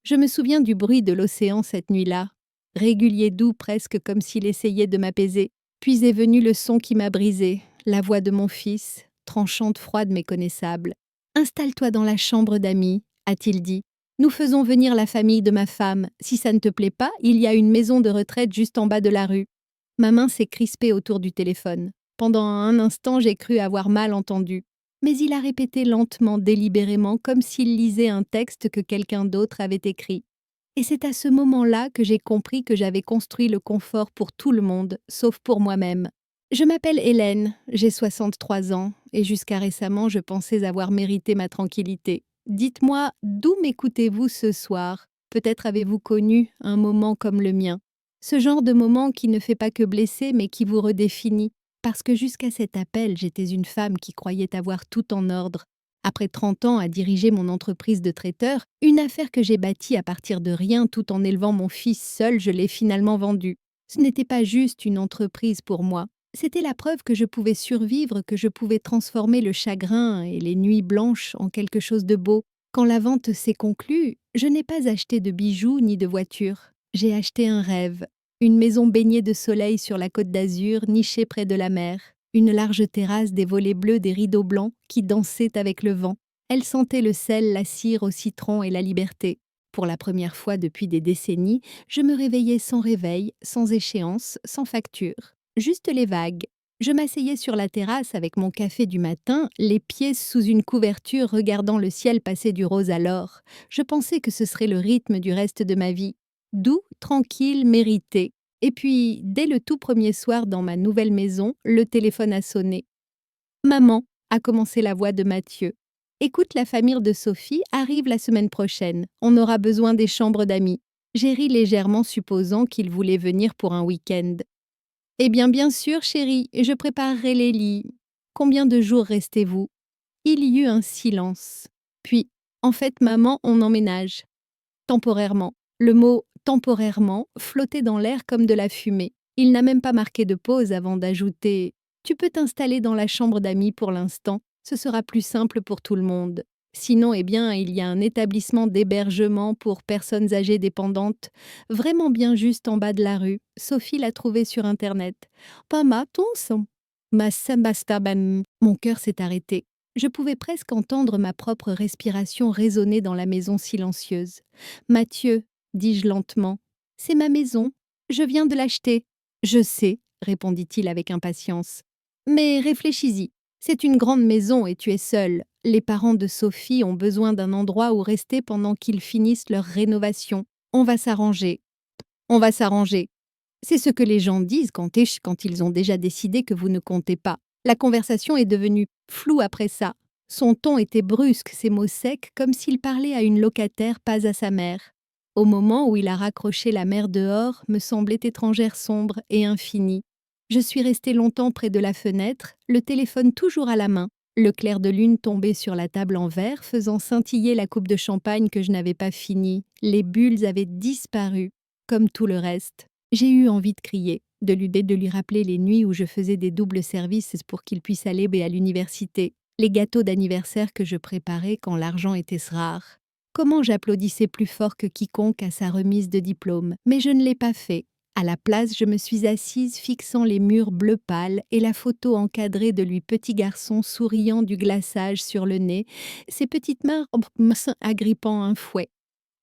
Je me souviens du bruit de l'océan cette nuit-là, régulier doux presque comme s'il essayait de m'apaiser. Puis est venu le son qui m'a brisé, la voix de mon fils, tranchante, froide, méconnaissable. « Installe-toi dans la chambre d'amis », a-t-il dit. « Nous faisons venir la famille de ma femme. Si ça ne te plaît pas, il y a une maison de retraite juste en bas de la rue. » Ma main s'est crispée autour du téléphone. Pendant un instant, j'ai cru avoir mal entendu. Mais il a répété lentement, délibérément, comme s'il lisait un texte que quelqu'un d'autre avait écrit. Et c'est à ce moment-là que j'ai compris que j'avais construit le confort pour tout le monde, sauf pour moi-même. Je m'appelle Hélène, j'ai 63 ans, et jusqu'à récemment, je pensais avoir mérité ma tranquillité. Dites-moi, d'où m'écoutez-vous ce soir? Peut-être avez-vous connu un moment comme le mien. Ce genre de moment qui ne fait pas que blesser, mais qui vous redéfinit. Parce que jusqu'à cet appel, j'étais une femme qui croyait avoir tout en ordre. Après 30 ans à diriger mon entreprise de traiteur, une affaire que j'ai bâtie à partir de rien tout en élevant mon fils seul, je l'ai finalement vendue. Ce n'était pas juste une entreprise pour moi. C'était la preuve que je pouvais survivre, que je pouvais transformer le chagrin et les nuits blanches en quelque chose de beau. Quand la vente s'est conclue, je n'ai pas acheté de bijoux ni de voiture. J'ai acheté un rêve. Une maison baignée de soleil sur la côte d'Azur, nichée près de la mer. Une large terrasse des volets bleus des rideaux blancs qui dansaient avec le vent. Elle sentait le sel, la cire au citron et la liberté. Pour la première fois depuis des décennies, je me réveillais sans réveil, sans échéance, sans facture. Juste les vagues. Je m'asseyais sur la terrasse avec mon café du matin, les pieds sous une couverture regardant le ciel passer du rose à l'or. Je pensais que ce serait le rythme du reste de ma vie. Doux, tranquille, mérité. Et puis, dès le tout premier soir dans ma nouvelle maison, le téléphone a sonné. « Maman », a commencé la voix de Mathieu. « Écoute, la famille de Sophie arrive la semaine prochaine. On aura besoin des chambres d'amis. » J'ai ri légèrement supposant qu'il voulait venir pour un week-end. « Eh bien sûr, chérie, je préparerai les lits. Combien de jours restez-vous » Il y eut un silence. Puis, « En fait, maman, on emménage. » Temporairement. Le mot « temporairement » flottait dans l'air comme de la fumée. Il n'a même pas marqué de pause avant d'ajouter « Tu peux t'installer dans la chambre d'amis pour l'instant, ce sera plus simple pour tout le monde. Sinon, eh bien, il y a un établissement d'hébergement pour personnes âgées dépendantes, vraiment bien juste en bas de la rue. Sophie l'a trouvé sur Internet. Pama, ton son. Ma sambastaban. » Mon cœur s'est arrêté. Je pouvais presque entendre ma propre respiration résonner dans la maison silencieuse. « Mathieu, » dis-je lentement, « c'est ma maison. Je viens de l'acheter. »« Je sais, » répondit-il avec impatience. « Mais réfléchis-y. C'est une grande maison et tu es seule. Les parents de Sophie ont besoin d'un endroit où rester pendant qu'ils finissent leur rénovation. On va s'arranger. On va s'arranger. C'est ce que les gens disent quand ils ont déjà décidé que vous ne comptez pas. La conversation est devenue floue après ça. Son ton était brusque, ses mots secs, comme s'il parlait à une locataire, pas à sa mère. Au moment où il a raccroché la mer dehors, me semblait étrangère sombre et infinie. Je suis restée longtemps près de la fenêtre, le téléphone toujours à la main. Le clair de lune tombait sur la table en verre, faisant scintiller la coupe de champagne que je n'avais pas finie. Les bulles avaient disparu, comme tout le reste. J'ai eu envie de crier, de lui rappeler les nuits où je faisais des doubles services pour qu'il puisse aller à l'université, les gâteaux d'anniversaire que je préparais quand l'argent était rare. Comment j'applaudissais plus fort que quiconque à sa remise de diplôme, mais je ne l'ai pas fait. À la place, je me suis assise fixant les murs bleu pâle et la photo encadrée de lui petit garçon souriant du glaçage sur le nez, ses petites mains agrippant un fouet.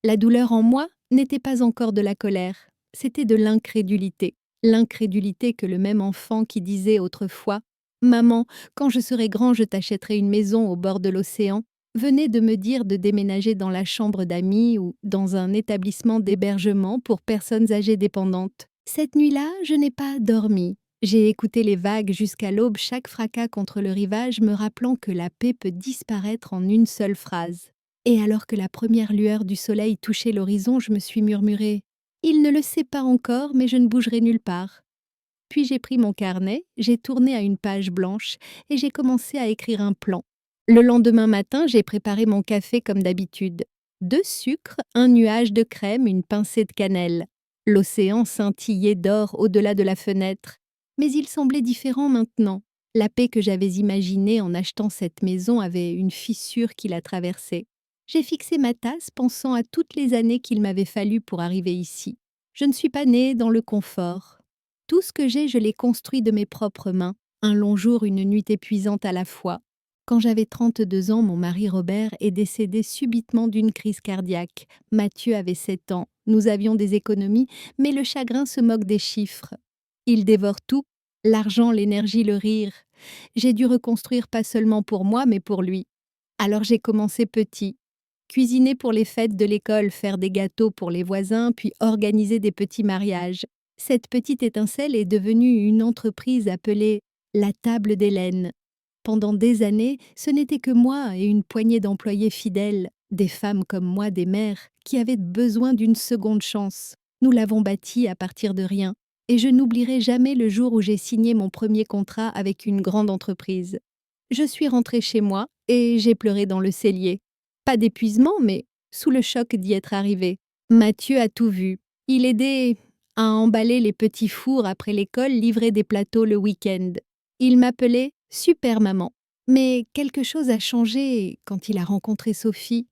La douleur en moi n'était pas encore de la colère, c'était de l'incrédulité. L'incrédulité que le même enfant qui disait autrefois « Maman, quand je serai grand, je t'achèterai une maison au bord de l'océan » venait de me dire de déménager dans la chambre d'amis ou dans un établissement d'hébergement pour personnes âgées dépendantes. Cette nuit-là, je n'ai pas dormi. J'ai écouté les vagues jusqu'à l'aube, chaque fracas contre le rivage me rappelant que la paix peut disparaître en une seule phrase. Et alors que la première lueur du soleil touchait l'horizon, je me suis murmuré « Il ne le sait pas encore, mais je ne bougerai nulle part. » Puis j'ai pris mon carnet, j'ai tourné à une page blanche et j'ai commencé à écrire un plan. Le lendemain matin, j'ai préparé mon café comme d'habitude. 2 sucres, un nuage de crème, une pincée de cannelle. L'océan scintillait d'or au-delà de la fenêtre. Mais il semblait différent maintenant. La paix que j'avais imaginée en achetant cette maison avait une fissure qui la traversait. J'ai fixé ma tasse pensant à toutes les années qu'il m'avait fallu pour arriver ici. Je ne suis pas née dans le confort. Tout ce que j'ai, je l'ai construit de mes propres mains, un long jour, une nuit épuisante à la fois. Quand j'avais 32 ans, mon mari Robert est décédé subitement d'une crise cardiaque. Mathieu avait 7 ans. Nous avions des économies, mais le chagrin se moque des chiffres. Il dévore tout, l'argent, l'énergie, le rire. J'ai dû reconstruire pas seulement pour moi, mais pour lui. Alors j'ai commencé petit. Cuisiner pour les fêtes de l'école, faire des gâteaux pour les voisins, puis organiser des petits mariages. Cette petite étincelle est devenue une entreprise appelée la Table d'Hélène. Pendant des années, ce n'était que moi et une poignée d'employés fidèles, des femmes comme moi, des mères, qui avaient besoin d'une seconde chance. Nous l'avons bâtie à partir de rien. Et je n'oublierai jamais le jour où j'ai signé mon premier contrat avec une grande entreprise. Je suis rentrée chez moi et j'ai pleuré dans le cellier. Pas d'épuisement, mais sous le choc d'y être arrivée. Mathieu a tout vu. Il aidait à emballer les petits fours après l'école, livrer des plateaux le week-end. Il m'appelait Super Maman. Mais quelque chose a changé quand il a rencontré Sophie.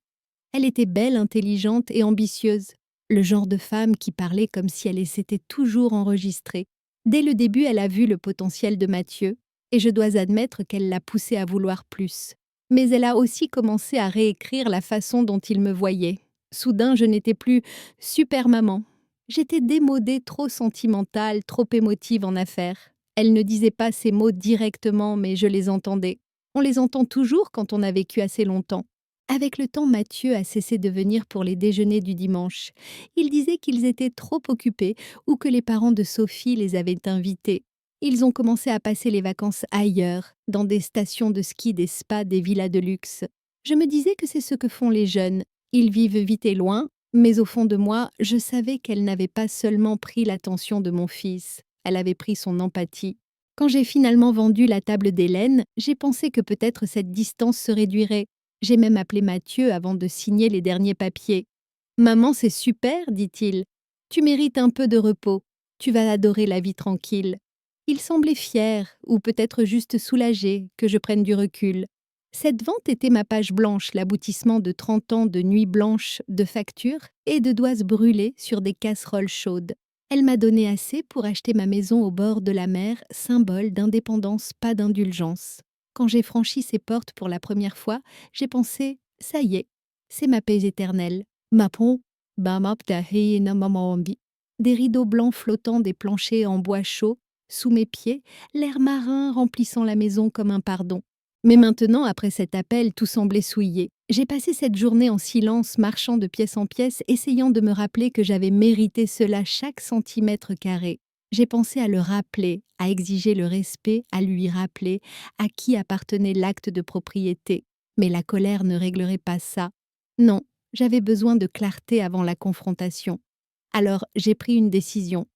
Elle était belle, intelligente et ambitieuse. Le genre de femme qui parlait comme si elle s'était toujours enregistrée. Dès le début, elle a vu le potentiel de Mathieu, et je dois admettre qu'elle l'a poussé à vouloir plus. Mais elle a aussi commencé à réécrire la façon dont il me voyait. Soudain, je n'étais plus super maman. J'étais démodée, trop sentimentale, trop émotive en affaires. Elle ne disait pas ces mots directement, mais je les entendais. On les entend toujours quand on a vécu assez longtemps. Avec le temps, Mathieu a cessé de venir pour les déjeuners du dimanche. Il disait qu'ils étaient trop occupés ou que les parents de Sophie les avaient invités. Ils ont commencé à passer les vacances ailleurs, dans des stations de ski, des spas, des villas de luxe. Je me disais que c'est ce que font les jeunes. Ils vivent vite et loin, mais au fond de moi, je savais qu'elle n'avait pas seulement pris l'attention de mon fils, elle avait pris son empathie. Quand j'ai finalement vendu la table d'Hélène, j'ai pensé que peut-être cette distance se réduirait. J'ai même appelé Mathieu avant de signer les derniers papiers. « Maman, c'est super, dit-il. Tu mérites un peu de repos. Tu vas adorer la vie tranquille. » Il semblait fier, ou peut-être juste soulagé, que je prenne du recul. Cette vente était ma page blanche, l'aboutissement de 30 ans de nuits blanches, de factures et de doigts brûlés sur des casseroles chaudes. Elle m'a donné assez pour acheter ma maison au bord de la mer, symbole d'indépendance, pas d'indulgence. Quand j'ai franchi ces portes pour la première fois, j'ai pensé « ça y est, c'est ma paix éternelle. » Mapon, bamaptahi namamambi. Des rideaux blancs flottant des planchers en bois chaud, sous mes pieds, l'air marin remplissant la maison comme un pardon. Mais maintenant, après cet appel, tout semblait souillé. J'ai passé cette journée en silence, marchant de pièce en pièce, essayant de me rappeler que j'avais mérité cela chaque centimètre carré. J'ai pensé à le rappeler, à exiger le respect, à lui rappeler à qui appartenait l'acte de propriété. Mais la colère ne réglerait pas ça. Non, j'avais besoin de clarté avant la confrontation. Alors j'ai pris une décision.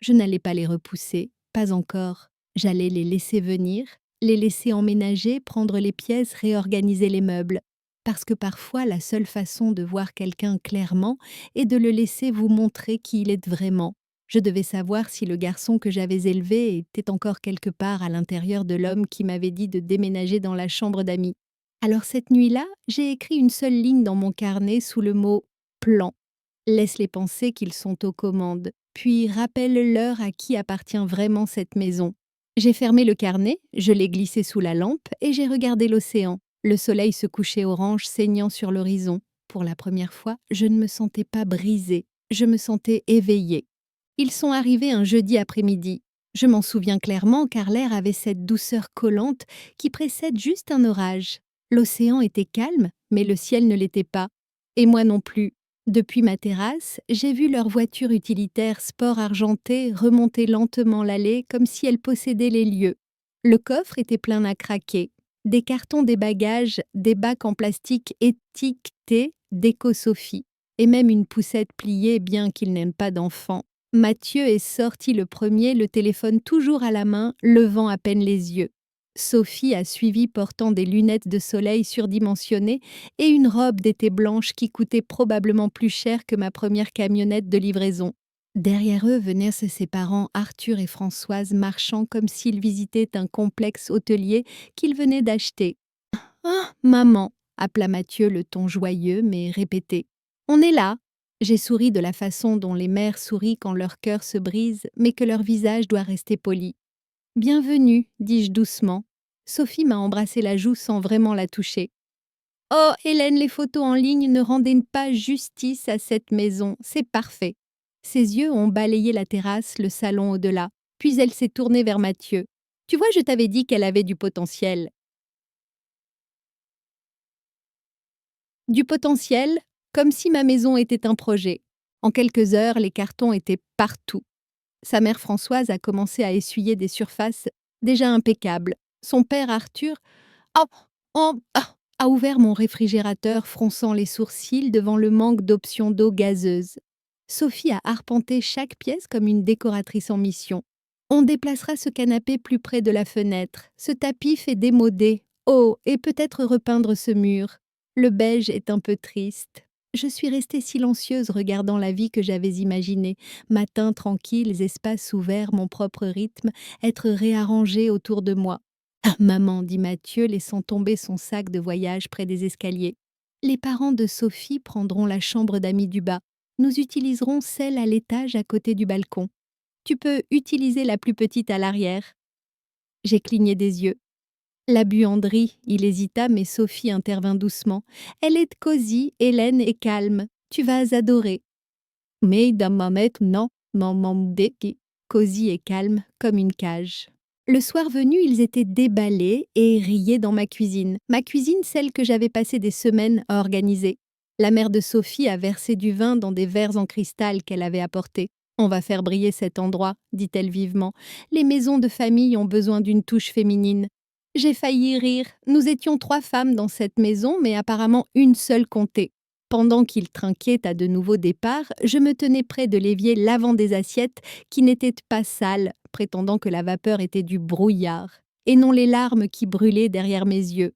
Je n'allais pas les repousser, pas encore. J'allais les laisser venir, les laisser emménager, prendre les pièces, réorganiser les meubles. Parce que parfois, la seule façon de voir quelqu'un clairement est de le laisser vous montrer qui il est vraiment. Je devais savoir si le garçon que j'avais élevé était encore quelque part à l'intérieur de l'homme qui m'avait dit de déménager dans la chambre d'amis. Alors cette nuit-là, j'ai écrit une seule ligne dans mon carnet sous le mot « plan ». Laisse-les penser qu'ils sont aux commandes, puis rappelle-leur à qui appartient vraiment cette maison. J'ai fermé le carnet, je l'ai glissé sous la lampe et j'ai regardé l'océan. Le soleil se couchait orange, saignant sur l'horizon. Pour la première fois, je ne me sentais pas brisée, je me sentais éveillée. Ils sont arrivés un jeudi après-midi. Je m'en souviens clairement car l'air avait cette douceur collante qui précède juste un orage. L'océan était calme, mais le ciel ne l'était pas. Et moi non plus. Depuis ma terrasse, j'ai vu leur voiture utilitaire sport argentée remonter lentement l'allée comme si elle possédait les lieux. Le coffre était plein à craquer. Des cartons, des bagages, des bacs en plastique étiquetés d'éco-Sophie. Et même une poussette pliée bien qu'il n'aime pas d'enfants. Mathieu est sorti le premier, le téléphone toujours à la main, levant à peine les yeux. Sophie a suivi portant des lunettes de soleil surdimensionnées et une robe d'été blanche qui coûtait probablement plus cher que ma première camionnette de livraison. Derrière eux venaient ses parents Arthur et Françoise marchant comme s'ils visitaient un complexe hôtelier qu'ils venaient d'acheter. « Ah, maman !» appela Mathieu le ton joyeux mais répété. On est là. J'ai souri de la façon dont les mères sourient quand leur cœur se brise, mais que leur visage doit rester poli. Bienvenue, dis-je doucement. Sophie m'a embrassé la joue sans vraiment la toucher. Oh, Hélène, les photos en ligne ne rendaient pas justice à cette maison, c'est parfait. Ses yeux ont balayé la terrasse, le salon au-delà, puis elle s'est tournée vers Mathieu. Tu vois, je t'avais dit qu'elle avait du potentiel. Du potentiel, comme si ma maison était un projet. En quelques heures, les cartons étaient partout. Sa mère Françoise a commencé à essuyer des surfaces déjà impeccables. Son père Arthur oh, a ouvert mon réfrigérateur, fronçant les sourcils devant le manque d'options d'eau gazeuse. Sophie a arpenté chaque pièce comme une décoratrice en mission. On déplacera ce canapé plus près de la fenêtre. Ce tapis fait démodé. Oh, et peut-être repeindre ce mur. Le beige est un peu triste. Je suis restée silencieuse regardant la vie que j'avais imaginée. Matins tranquilles, espaces ouverts, mon propre rythme, être réarrangé autour de moi. Ah, maman, dit Mathieu, laissant tomber son sac de voyage près des escaliers. Les parents de Sophie prendront la chambre d'amis du bas. Nous utiliserons celle à l'étage à côté du balcon. Tu peux utiliser la plus petite à l'arrière. J'ai cligné des yeux. La buanderie, il hésita, mais Sophie intervint doucement. Elle est cosy, Hélène et calme. Tu vas adorer. Mais dans ma maître, non, maman deki. Cosy et calme, comme une cage. Le soir venu, ils étaient déballés et riaient dans ma cuisine. Ma cuisine, celle que j'avais passé des semaines à organiser. La mère de Sophie a versé du vin dans des verres en cristal qu'elle avait apportés. On va faire briller cet endroit, dit-elle vivement. Les maisons de famille ont besoin d'une touche féminine. J'ai failli rire. Nous étions 3 femmes dans cette maison, mais apparemment une seule comptait. Pendant qu'ils trinquaient à de nouveaux départs, je me tenais près de l'évier lavant des assiettes qui n'étaient pas sales, prétendant que la vapeur était du brouillard, et non les larmes qui brûlaient derrière mes yeux.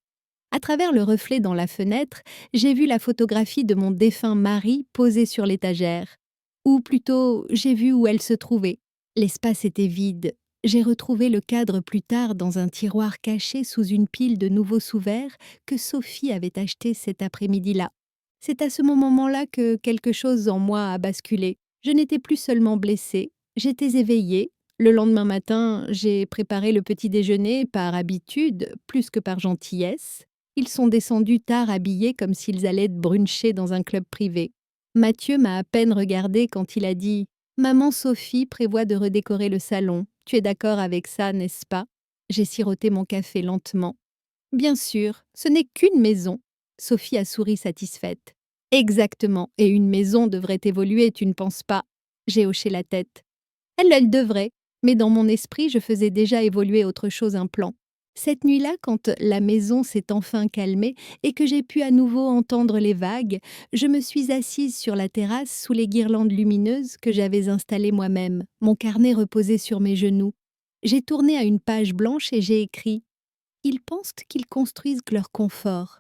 À travers le reflet dans la fenêtre, j'ai vu la photographie de mon défunt mari posée sur l'étagère. Ou plutôt, j'ai vu où elle se trouvait. L'espace était vide. J'ai retrouvé le cadre plus tard dans un tiroir caché sous une pile de nouveaux sous-verts que Sophie avait acheté cet après-midi-là. C'est à ce moment-là que quelque chose en moi a basculé. Je n'étais plus seulement blessée, j'étais éveillée. Le lendemain matin, j'ai préparé le petit déjeuner par habitude, plus que par gentillesse. Ils sont descendus tard habillés comme s'ils allaient bruncher dans un club privé. Mathieu m'a à peine regardée quand il a dit « Maman Sophie prévoit de redécorer le salon. Tu es d'accord avec ça, n'est-ce pas ?» J'ai siroté mon café lentement. « Bien sûr, ce n'est qu'une maison. » Sophie a souri satisfaite. « Exactement, et une maison devrait évoluer, tu ne penses pas ?» J'ai hoché la tête. « Elle devrait, mais dans mon esprit, je faisais déjà évoluer autre chose un plan. Cette nuit-là, quand la maison s'est enfin calmée et que j'ai pu à nouveau entendre les vagues, je me suis assise sur la terrasse sous les guirlandes lumineuses que j'avais installées moi-même, mon carnet reposé sur mes genoux. J'ai tourné à une page blanche et j'ai écrit « Ils pensent qu'ils construisent leur confort.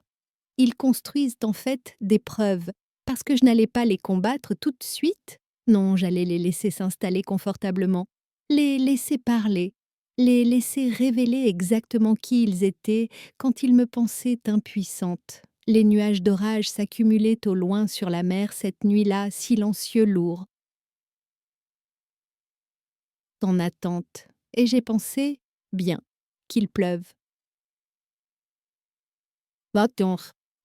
Ils construisent en fait des preuves, parce que je n'allais pas les combattre tout de suite. Non, j'allais les laisser s'installer confortablement, les laisser parler, les laisser révéler exactement qui ils étaient quand ils me pensaient impuissante. Les nuages d'orage s'accumulaient au loin sur la mer cette nuit-là, silencieux, lourd, en attente, et j'ai pensé, bien, qu'il pleuve. Va-t'en.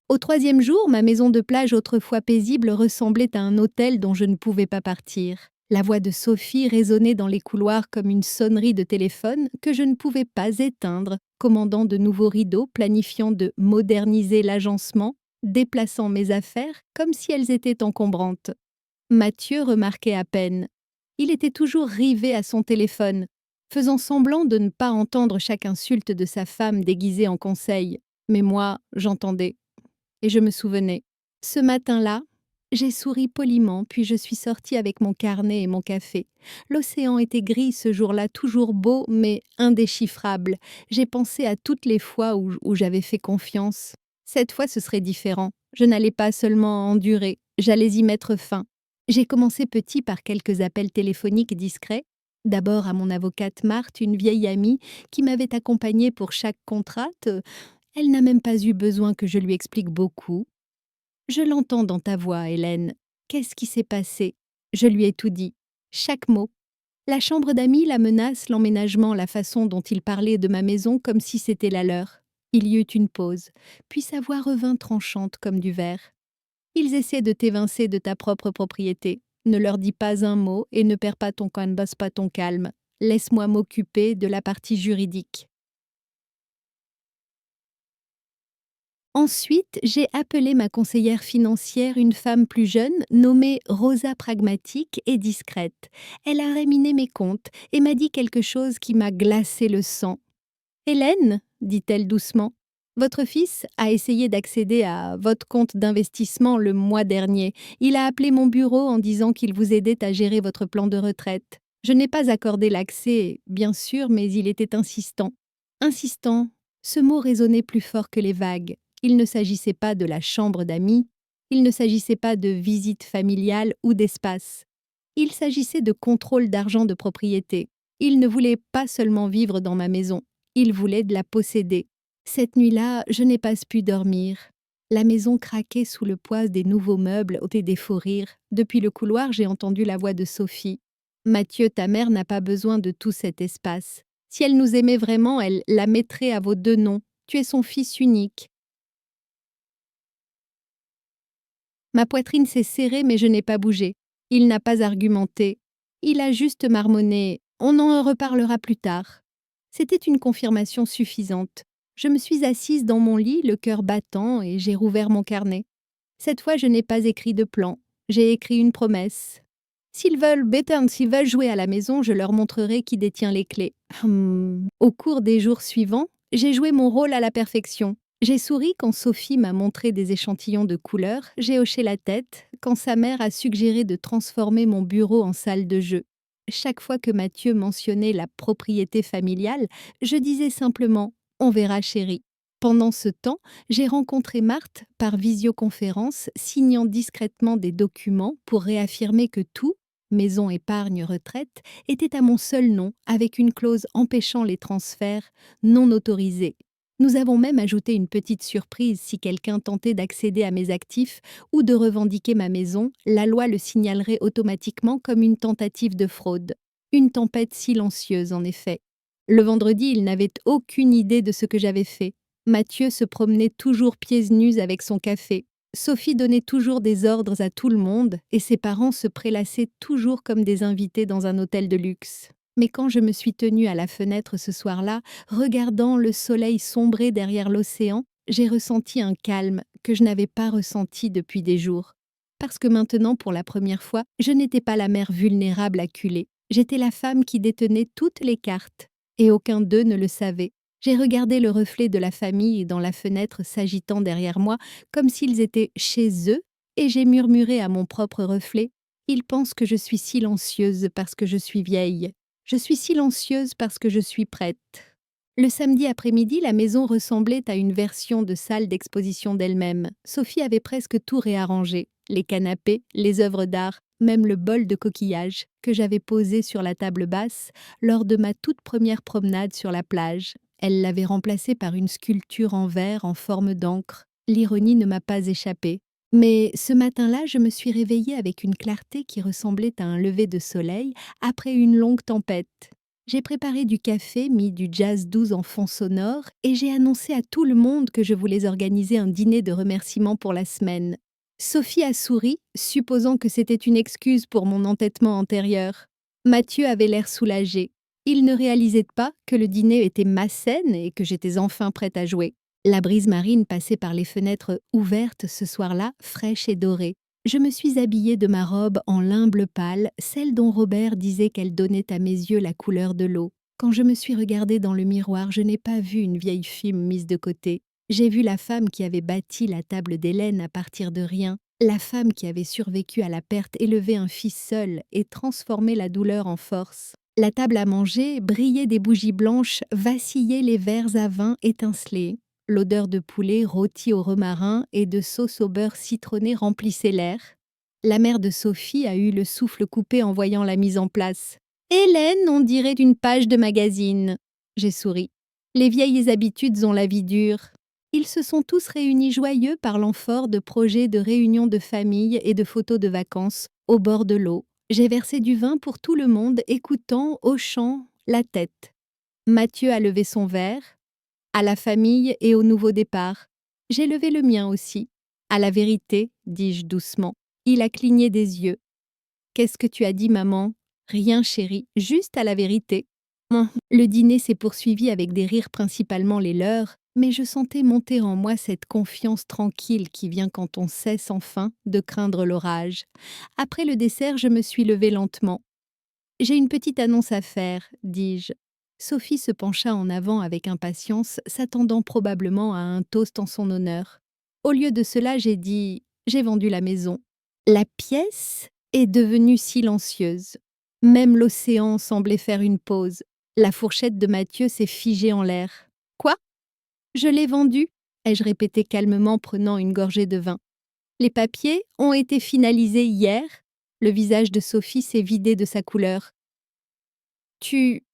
Au 3e jour, ma maison de plage autrefois paisible ressemblait à un hôtel dont je ne pouvais pas partir. La voix de Sophie résonnait dans les couloirs comme une sonnerie de téléphone que je ne pouvais pas éteindre, commandant de nouveaux rideaux, planifiant de moderniser l'agencement, déplaçant mes affaires comme si elles étaient encombrantes. Mathieu remarquait à peine. Il était toujours rivé à son téléphone, faisant semblant de ne pas entendre chaque insulte de sa femme déguisée en conseil. Mais moi, j'entendais. Et je me souvenais. Ce matin-là, j'ai souri poliment, puis je suis sortie avec mon carnet et mon café. L'océan était gris ce jour-là, toujours beau, mais indéchiffrable. J'ai pensé à toutes les fois où j'avais fait confiance. Cette fois, ce serait différent. Je n'allais pas seulement endurer, j'allais y mettre fin. J'ai commencé petit par quelques appels téléphoniques discrets. D'abord à mon avocate Marthe, une vieille amie qui m'avait accompagnée pour chaque contrat, Elle n'a même pas eu besoin que je lui explique beaucoup. Je l'entends dans ta voix, Hélène. Qu'est-ce qui s'est passé? Je lui ai tout dit. Chaque mot. La chambre d'amis, la menace, l'emménagement, la façon dont il parlait de ma maison comme si c'était la leur. Il y eut une pause, puis sa voix revint tranchante comme du verre. Ils essaient de t'évincer de ta propre propriété. Ne leur dis pas un mot et ne perds pas ton calme, bosse pas ton calme. Laisse-moi m'occuper de la partie juridique. Ensuite, j'ai appelé ma conseillère financière, une femme plus jeune, nommée Rosa pragmatique et discrète. Elle a réminé mes comptes et m'a dit quelque chose qui m'a glacé le sang. Hélène, dit-elle doucement, votre fils a essayé d'accéder à votre compte d'investissement le mois dernier. Il a appelé mon bureau en disant qu'il vous aidait à gérer votre plan de retraite. Je n'ai pas accordé l'accès, bien sûr, mais il était insistant. Insistant, ce mot résonnait plus fort que les vagues. Il ne s'agissait pas de la chambre d'amis, il ne s'agissait pas de visite familiale ou d'espace. Il s'agissait de contrôle d'argent de propriété. Il ne voulait pas seulement vivre dans ma maison, il voulait de la posséder. Cette nuit-là, je n'ai pas pu dormir. La maison craquait sous le poids des nouveaux meubles et des faux rires. Depuis le couloir, j'ai entendu la voix de Sophie. Mathieu, ta mère n'a pas besoin de tout cet espace. Si elle nous aimait vraiment, elle la mettrait à vos deux noms. Tu es son fils unique. Ma poitrine s'est serrée, mais je n'ai pas bougé. Il n'a pas argumenté. Il a juste marmonné. On en reparlera plus tard. C'était une confirmation suffisante. Je me suis assise dans mon lit, le cœur battant, et j'ai rouvert mon carnet. Cette fois, je n'ai pas écrit de plan. J'ai écrit une promesse. S'ils veulent s'ils veulent jouer à la maison, je leur montrerai qui détient les clés. Au cours des jours suivants, j'ai joué mon rôle à la perfection. J'ai souri quand Sophie m'a montré des échantillons de couleurs, j'ai hoché la tête quand sa mère a suggéré de transformer mon bureau en salle de jeu. Chaque fois que Mathieu mentionnait la propriété familiale, je disais simplement « On verra, chérie ». Pendant ce temps, j'ai rencontré Marthe par visioconférence, signant discrètement des documents pour réaffirmer que tout, maison, épargne, retraite, était à mon seul nom, avec une clause empêchant les transferts non autorisés. Nous avons même ajouté une petite surprise si quelqu'un tentait d'accéder à mes actifs ou de revendiquer ma maison, la loi le signalerait automatiquement comme une tentative de fraude. Une tempête silencieuse, en effet. Le vendredi, il n'avait aucune idée de ce que j'avais fait. Mathieu se promenait toujours pieds nus avec son café. Sophie donnait toujours des ordres à tout le monde et ses parents se prélassaient toujours comme des invités dans un hôtel de luxe. Mais quand je me suis tenue à la fenêtre ce soir-là, regardant le soleil sombrer derrière l'océan, j'ai ressenti un calme que je n'avais pas ressenti depuis des jours. Parce que maintenant, pour la première fois, je n'étais pas la mère vulnérable acculée. J'étais la femme qui détenait toutes les cartes, et aucun d'eux ne le savait. J'ai regardé le reflet de la famille dans la fenêtre s'agitant derrière moi, comme s'ils étaient chez eux, et j'ai murmuré à mon propre reflet « Ils pensent que je suis silencieuse parce que je suis vieille. Je suis silencieuse parce que je suis prête. » Le samedi après-midi, la maison ressemblait à une version de salle d'exposition d'elle-même. Sophie avait presque tout réarrangé. Les canapés, les œuvres d'art, même le bol de coquillages que j'avais posé sur la table basse lors de ma toute première promenade sur la plage. Elle l'avait remplacé par une sculpture en verre en forme d'encre. L'ironie ne m'a pas échappé. Mais ce matin-là, je me suis réveillée avec une clarté qui ressemblait à un lever de soleil après une longue tempête. J'ai préparé du café, mis du jazz doux en fond sonore et j'ai annoncé à tout le monde que je voulais organiser un dîner de remerciements pour la semaine. Sophie a souri, supposant que c'était une excuse pour mon entêtement antérieur. Mathieu avait l'air soulagé. Il ne réalisait pas que le dîner était ma scène et que j'étais enfin prête à jouer. La brise marine passait par les fenêtres ouvertes ce soir-là, fraîche et dorée. Je me suis habillée de ma robe en lin bleu pâle, celle dont Robert disait qu'elle donnait à mes yeux la couleur de l'eau. Quand je me suis regardée dans le miroir, je n'ai pas vu une vieille fille mise de côté. J'ai vu la femme qui avait bâti la table d'Hélène à partir de rien, la femme qui avait survécu à la perte, élevé un fils seul et transformé la douleur en force. La table à manger brillait des bougies blanches, vacillaient les verres à vin étincelés. L'odeur de poulet rôti au romarin et de sauce au beurre citronné remplissait l'air. La mère de Sophie a eu le souffle coupé en voyant la mise en place. « Hélène, on dirait d'une page de magazine !» J'ai souri. Les vieilles habitudes ont la vie dure. Ils se sont tous réunis joyeux parlant fort de projets de réunions de famille et de photos de vacances au bord de l'eau. J'ai versé du vin pour tout le monde, écoutant, hochant la tête. Mathieu a levé son verre, à la famille et au nouveau départ. J'ai levé le mien aussi. À la vérité, dis-je doucement. Il a cligné des yeux. Qu'est-ce que tu as dit, maman? Rien, chérie, juste à la vérité. Le dîner s'est poursuivi avec des rires principalement les leurs, mais je sentais monter en moi cette confiance tranquille qui vient quand on cesse enfin de craindre l'orage. Après le dessert, je me suis levée lentement. J'ai une petite annonce à faire, dis-je. Sophie se pencha en avant avec impatience, s'attendant probablement à un toast en son honneur. Au lieu de cela, j'ai dit « J'ai vendu la maison ». La pièce est devenue silencieuse. Même l'océan semblait faire une pause. La fourchette de Mathieu s'est figée en l'air. « Quoi? Je l'ai vendue » ai-je répété calmement, prenant une gorgée de vin. « Les papiers ont été finalisés hier ?» Le visage de Sophie s'est vidé de sa couleur. « Tu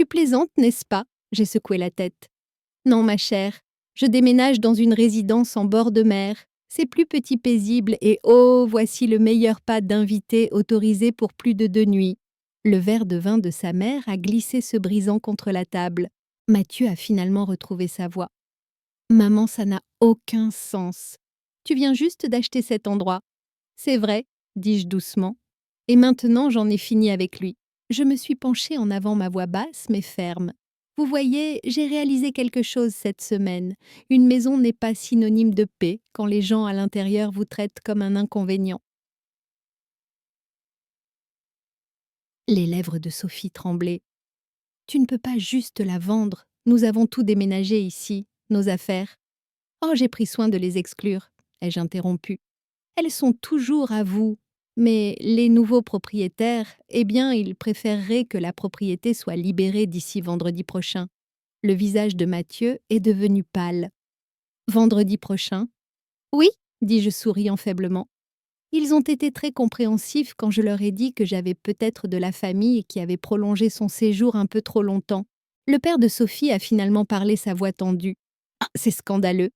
plaisantes, n'est-ce pas ?» J'ai secoué la tête. « Non, ma chère, je déménage dans une résidence en bord de mer. C'est plus petit paisible et oh, voici le meilleur pas d'invité autorisé pour plus de 2 nuits. » Le verre de vin de sa mère a glissé se brisant contre la table. Mathieu a finalement retrouvé sa voix. « Maman, ça n'a aucun sens. Tu viens juste d'acheter cet endroit. »« C'est vrai, » dis-je doucement. Et maintenant, j'en ai fini avec lui. Je me suis penchée en avant, ma voix basse mais ferme. Vous voyez, j'ai réalisé quelque chose cette semaine. Une maison n'est pas synonyme de paix quand les gens à l'intérieur vous traitent comme un inconvénient. Les lèvres de Sophie tremblaient. Tu ne peux pas juste la vendre. Nous avons tout déménagé ici, nos affaires. Oh, j'ai pris soin de les exclure, ai-je interrompu. Elles sont toujours à vous. Mais les nouveaux propriétaires, eh bien, ils préféreraient que la propriété soit libérée d'ici vendredi prochain. Le visage de Mathieu est devenu pâle. Vendredi prochain? Oui, dis-je souriant faiblement. Ils ont été très compréhensifs quand je leur ai dit que j'avais peut-être de la famille qui avait prolongé son séjour un peu trop longtemps. Le père de Sophie a finalement parlé sa voix tendue. Ah, c'est scandaleux.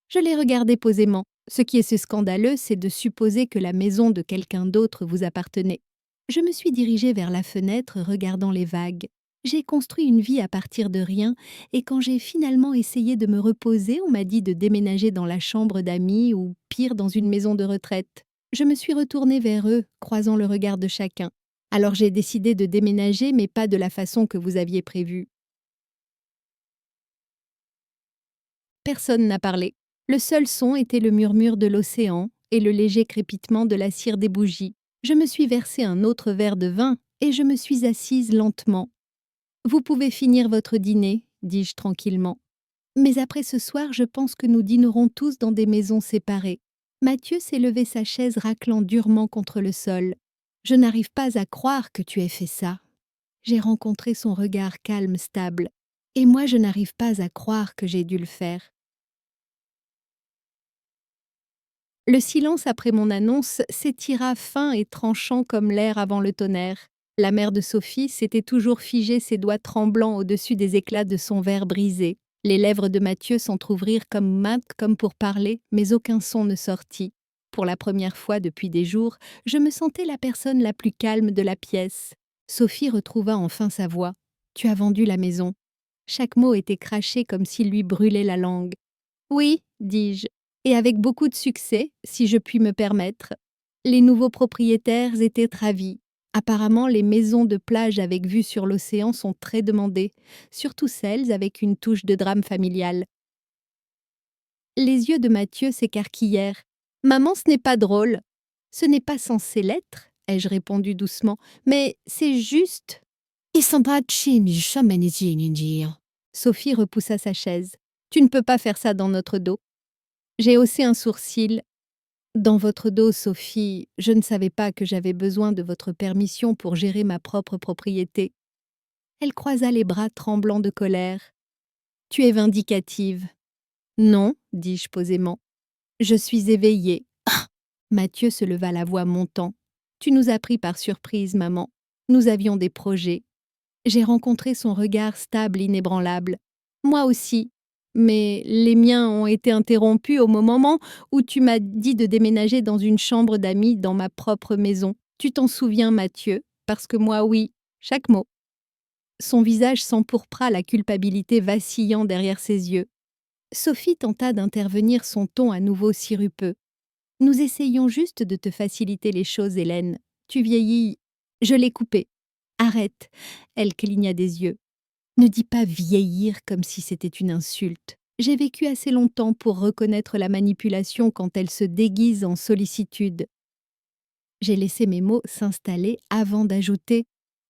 Je l'ai regardé posément. Ce qui est scandaleux, c'est de supposer que la maison de quelqu'un d'autre vous appartenait. Je me suis dirigée vers la fenêtre, regardant les vagues. J'ai construit une vie à partir de rien, et quand j'ai finalement essayé de me reposer, on m'a dit de déménager dans la chambre d'amis ou pire dans une maison de retraite. Je me suis retournée vers eux, croisant le regard de chacun. Alors j'ai décidé de déménager, mais pas de la façon que vous aviez prévue. Personne n'a parlé. Le seul son était le murmure de l'océan et le léger crépitement de la cire des bougies. Je me suis versé un autre verre de vin et je me suis assise lentement. « Vous pouvez finir votre dîner, » dis-je tranquillement. « Mais après ce soir, je pense que nous dînerons tous dans des maisons séparées. » Mathieu s'est levé sa chaise raclant durement contre le sol. « Je n'arrive pas à croire que tu aies fait ça. » J'ai rencontré son regard calme, stable. « Et moi, je n'arrive pas à croire que j'ai dû le faire. » Le silence après mon annonce s'étira fin et tranchant comme l'air avant le tonnerre. La mère de Sophie s'était toujours figée, ses doigts tremblants au-dessus des éclats de son verre brisé. Les lèvres de Mathieu s'entr'ouvrirent comme pour parler, mais aucun son ne sortit. Pour la première fois depuis des jours, je me sentais la personne la plus calme de la pièce. Sophie retrouva enfin sa voix. « Tu as vendu la maison. » Chaque mot était craché comme s'il lui brûlait la langue. « Oui, dis-je. Et avec beaucoup de succès, si je puis me permettre. Les nouveaux propriétaires étaient ravis. Apparemment, les maisons de plage avec vue sur l'océan sont très demandées, surtout celles avec une touche de drame familial. Les yeux de Mathieu s'écarquillèrent. « Maman, ce n'est pas drôle. »« Ce n'est pas censé l'être, » ai-je répondu doucement, « mais c'est juste. » Sophie repoussa sa chaise. « Tu ne peux pas faire ça dans notre dos. » J'ai haussé un sourcil. « Dans votre dos, Sophie, je ne savais pas que j'avais besoin de votre permission pour gérer ma propre propriété. » Elle croisa les bras tremblants de colère. « Tu es vindicative. »« Non, » dis-je posément. « Je suis éveillée. » Mathieu se leva, la voix montant. « Tu nous as pris par surprise, maman. Nous avions des projets. » J'ai rencontré son regard stable, inébranlable. « Moi aussi. » Mais les miens ont été interrompus au moment où tu m'as dit de déménager dans une chambre d'amis dans ma propre maison. Tu t'en souviens, Mathieu? Parce que moi, oui, chaque mot. Son visage s'empourpra, la culpabilité vacillant derrière ses yeux. Sophie tenta d'intervenir, son ton à nouveau sirupeux. Nous essayons juste de te faciliter les choses, Hélène. Tu vieillis. Je l'ai coupé. Arrête. Elle cligna des yeux. Ne dis pas vieillir comme si c'était une insulte. J'ai vécu assez longtemps pour reconnaître la manipulation quand elle se déguise en sollicitude. J'ai laissé mes mots s'installer avant d'ajouter: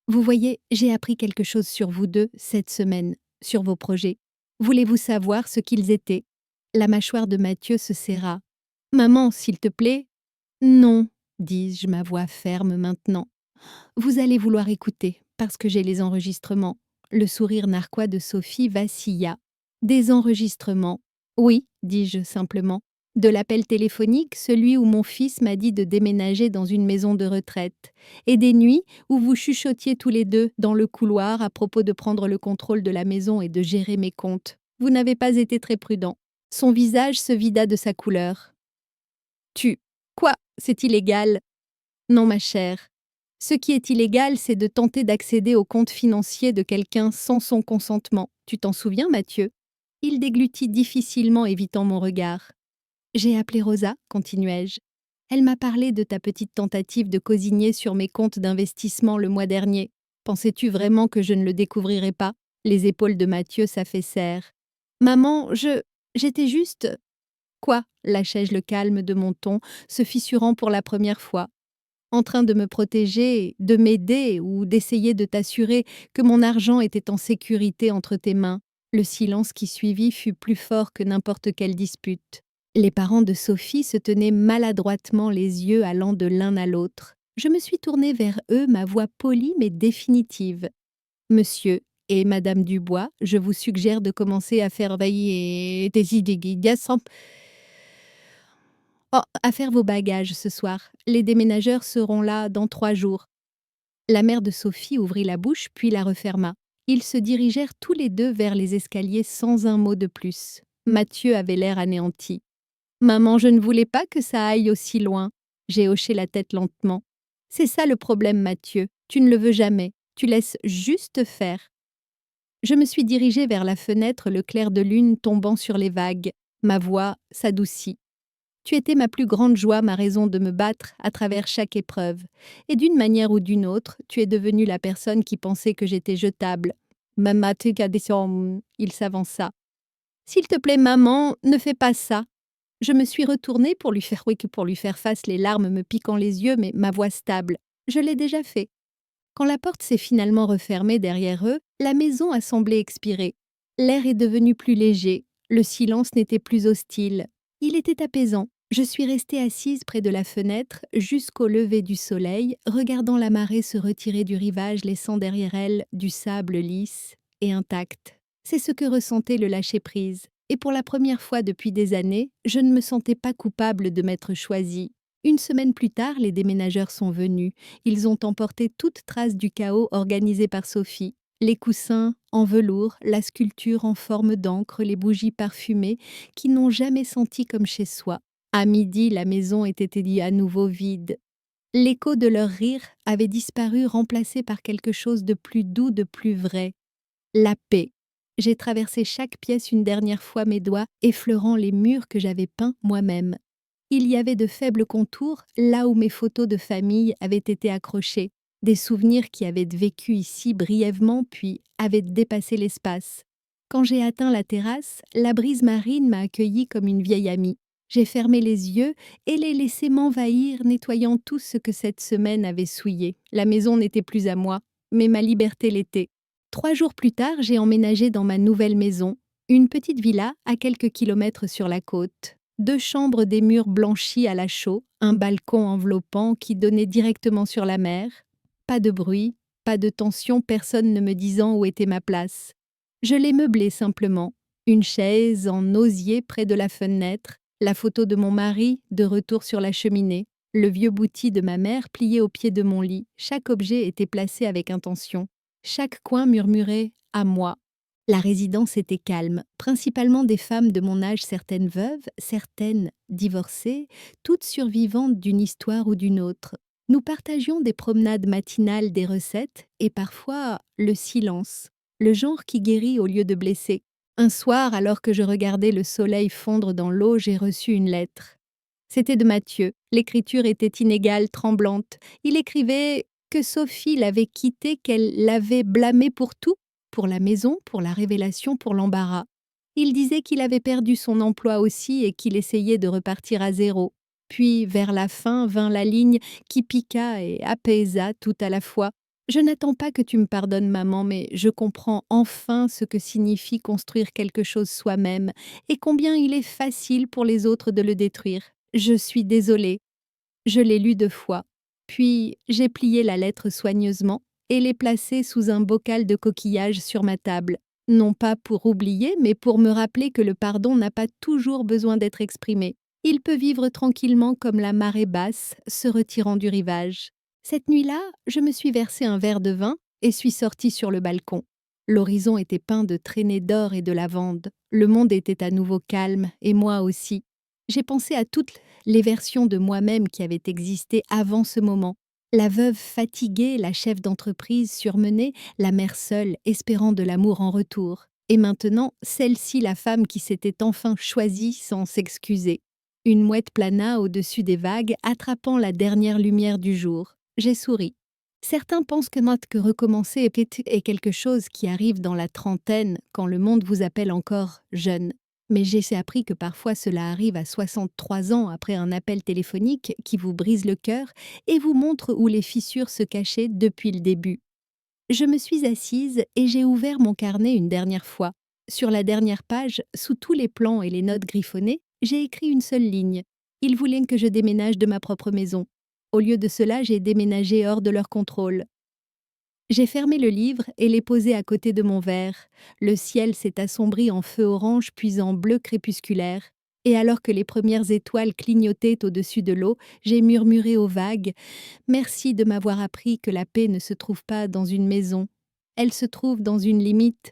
Vous voyez, j'ai appris quelque chose sur vous deux cette semaine, sur vos projets. Voulez-vous savoir ce qu'ils étaient? La mâchoire de Mathieu se serra. Maman, s'il te plaît. Non, dis-je, ma voix ferme maintenant. Vous allez vouloir écouter, parce que j'ai les enregistrements. Le sourire narquois de Sophie vacilla. Des enregistrements. Oui, dis-je simplement. De l'appel téléphonique, celui où mon fils m'a dit de déménager dans une maison de retraite. Et des nuits où vous chuchotiez tous les deux dans le couloir à propos de prendre le contrôle de la maison et de gérer mes comptes. Vous n'avez pas été très prudent. Son visage se vida de sa couleur. Quoi? C'est illégal. Non, ma chère. Ce qui est illégal, c'est de tenter d'accéder au compte financier de quelqu'un sans son consentement. Tu t'en souviens, Mathieu? Il déglutit difficilement, évitant mon regard. J'ai appelé Rosa, continuai-je. Elle m'a parlé de ta petite tentative de cosiner sur mes comptes d'investissement le mois dernier. Pensais-tu vraiment que je ne le découvrirais pas? Les épaules de Mathieu s'affaissèrent. Maman, j'étais juste. Quoi? Lâchai-je le calme de mon ton, se fissurant pour la première fois. En train de me protéger, de m'aider ou d'essayer de t'assurer que mon argent était en sécurité entre tes mains. Le silence qui suivit fut plus fort que n'importe quelle dispute. Les parents de Sophie se tenaient maladroitement les yeux allant de l'un à l'autre. Je me suis tournée vers eux, ma voix polie mais définitive. Monsieur et Madame Dubois, je vous suggère de commencer à faire veiller des idées à faire vos bagages ce soir. Les déménageurs seront là dans 3 jours. La mère de Sophie ouvrit la bouche puis la referma. Ils se dirigèrent tous les deux vers les escaliers sans un mot de plus. Mathieu avait l'air anéanti. Maman, je ne voulais pas que ça aille aussi loin. J'ai hoché la tête lentement. C'est ça le problème, Mathieu. Tu ne le veux jamais. Tu laisses juste faire. Je me suis dirigée vers la fenêtre, le clair de lune tombant sur les vagues. Ma voix s'adoucit. Tu étais ma plus grande joie, ma raison de me battre à travers chaque épreuve. Et d'une manière ou d'une autre, tu es devenue la personne qui pensait que j'étais jetable. Maman, il s'avança. S'il te plaît, maman, ne fais pas ça. Je me suis retournée pour lui faire face, les larmes me piquant les yeux, mais ma voix stable. Je l'ai déjà fait. Quand la porte s'est finalement refermée derrière eux, la maison a semblé expirer. L'air est devenu plus léger, le silence n'était plus hostile. Il était apaisant. Je suis restée assise près de la fenêtre jusqu'au lever du soleil, regardant la marée se retirer du rivage, laissant derrière elle du sable lisse et intact. C'est ce que ressentait le lâcher-prise. Et pour la première fois depuis des années, je ne me sentais pas coupable de m'être choisie. Une semaine plus tard, les déménageurs sont venus. Ils ont emporté toute trace du chaos organisé par Sophie. Les coussins en velours, la sculpture en forme d'encre, les bougies parfumées qui n'ont jamais senti comme chez soi. À midi, la maison était à nouveau vide. L'écho de leur rire avait disparu, remplacé par quelque chose de plus doux, de plus vrai. La paix. J'ai traversé chaque pièce une dernière fois, mes doigts effleurant les murs que j'avais peints moi-même. Il y avait de faibles contours là où mes photos de famille avaient été accrochées, des souvenirs qui avaient vécu ici brièvement puis avaient dépassé l'espace. Quand j'ai atteint la terrasse, la brise marine m'a accueillie comme une vieille amie. J'ai fermé les yeux et les laissé m'envahir, nettoyant tout ce que cette semaine avait souillé. La maison n'était plus à moi, mais ma liberté l'était. 3 jours plus tard, j'ai emménagé dans ma nouvelle maison, une petite villa à quelques kilomètres sur la côte. 2 chambres, des murs blanchis à la chaux, un balcon enveloppant qui donnait directement sur la mer. Pas de bruit, pas de tension, personne ne me disant où était ma place. Je l'ai meublée simplement. Une chaise en osier près de la fenêtre, la photo de mon mari de retour sur la cheminée, le vieux bouti de ma mère plié au pied de mon lit. Chaque objet était placé avec intention. Chaque coin murmurait « à moi ». La résidence était calme, principalement des femmes de mon âge, certaines veuves, certaines divorcées, toutes survivantes d'une histoire ou d'une autre. Nous partagions des promenades matinales, des recettes et parfois le silence, le genre qui guérit au lieu de blesser. Un soir, alors que je regardais le soleil fondre dans l'eau, j'ai reçu une lettre. C'était de Mathieu. L'écriture était inégale, tremblante. Il écrivait que Sophie l'avait quitté, qu'elle l'avait blâmé pour tout, pour la maison, pour la révélation, pour l'embarras. Il disait qu'il avait perdu son emploi aussi et qu'il essayait de repartir à zéro. Puis, vers la fin, vint la ligne qui piqua et apaisa tout à la fois. Je n'attends pas que tu me pardonnes, maman, mais je comprends enfin ce que signifie construire quelque chose soi-même et combien il est facile pour les autres de le détruire. Je suis désolée. Je l'ai lu 2 fois. Puis j'ai plié la lettre soigneusement et l'ai placée sous un bocal de coquillages sur ma table. Non pas pour oublier, mais pour me rappeler que le pardon n'a pas toujours besoin d'être exprimé. Il peut vivre tranquillement comme la marée basse, se retirant du rivage. Cette nuit-là, je me suis versé un verre de vin et suis sortie sur le balcon. L'horizon était peint de traînées d'or et de lavande. Le monde était à nouveau calme, et moi aussi. J'ai pensé à toutes les versions de moi-même qui avaient existé avant ce moment. La veuve fatiguée, la chef d'entreprise surmenée, la mère seule, espérant de l'amour en retour. Et maintenant, celle-ci, la femme qui s'était enfin choisie sans s'excuser. Une mouette plana au-dessus des vagues, attrapant la dernière lumière du jour. J'ai souri. Certains pensent que recommencer est quelque chose qui arrive dans la trentaine, quand le monde vous appelle encore jeune. Mais j'ai appris que parfois cela arrive à 63 ans après un appel téléphonique qui vous brise le cœur et vous montre où les fissures se cachaient depuis le début. Je me suis assise et j'ai ouvert mon carnet une dernière fois. Sur la dernière page, sous tous les plans et les notes griffonnées, j'ai écrit une seule ligne. Ils voulaient que je déménage de ma propre maison. Au lieu de cela, j'ai déménagé hors de leur contrôle. J'ai fermé le livre et l'ai posé à côté de mon verre. Le ciel s'est assombri en feu orange puis en bleu crépusculaire. Et alors que les premières étoiles clignotaient au-dessus de l'eau, j'ai murmuré aux vagues « Merci de m'avoir appris que la paix ne se trouve pas dans une maison. Elle se trouve dans une limite.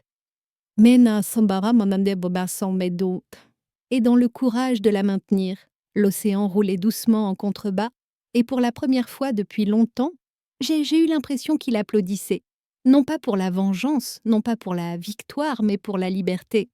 Mena sambara manande boba sambedo. » Et dans le courage de la maintenir. L'océan roulait doucement en contrebas, et pour la première fois depuis longtemps, j'ai eu l'impression qu'il applaudissait. Non pas pour la vengeance, non pas pour la victoire, mais pour la liberté.